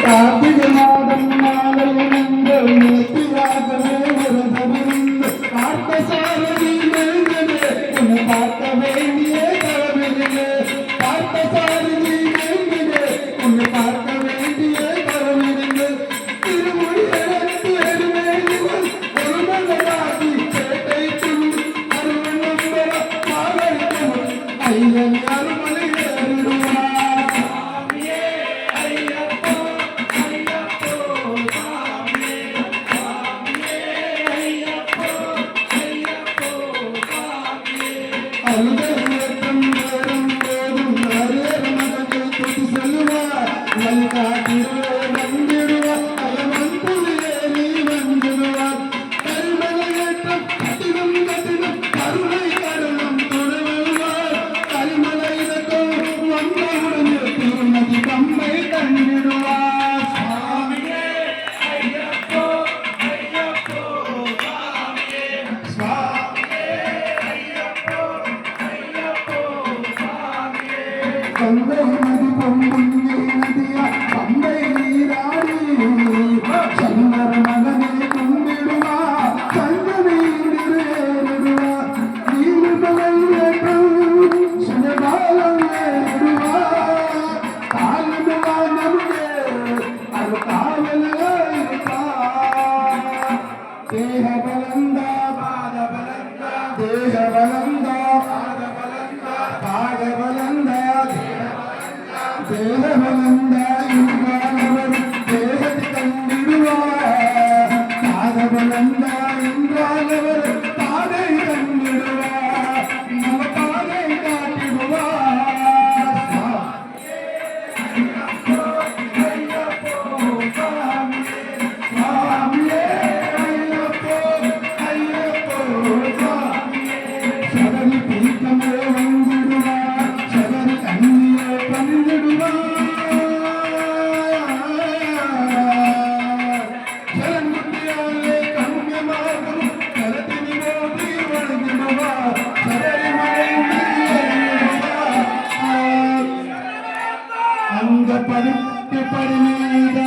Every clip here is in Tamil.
கார்த்திகை மாதம் நாளையங்கள் நேர்த்தியாகவே விரதமிருந்து பார்த்த சாரதி நெருங்கவே உன்னை பார்க்க வேண்டிய தரவில்லை பார்த்த சாரதி நெருங்கவே உன்னை பார்க்க வேண்டிய தரவில்லை திருமொழி எடுத்து எடுமே இவன் ஒரு மகளாகி கேட்டை துணி அருவன் நம்பர பாவரிக்கும் ஐயன் அருமலை ஏறிடுவார் கம்மை கண்டிடுவார் சுவாமியே ஐயப்போ ஐயப்போ சுவாமியே சுவாமியே ஐயப்போ ஐயப்போ சுவாமியே கங்கை நதி பொங்குங்கே நதியா கம்பை நீராடி சங்கர மகனே கும்பிடுவா சங்கனை ஏறிடுவா நீர்மலை ஏற்றும் சுயபாலம் ஏறிடுவா தேக பலந்தா பாத பலந்தா தேக பலந்தா பாத பலந்தா பாத பலந்தா தேக பலந்தா இன்றானவர் தேகத்தை கண்டிடுவார் பாத பலந்தா இன்றானவர் பாதை கண்டிடுவார் நம்ம பாதை காட்டிடுவார் அந்த படுத்து படுமீத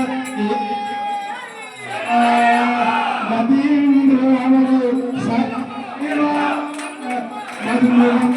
நதீந்திர அவரு மதுரம்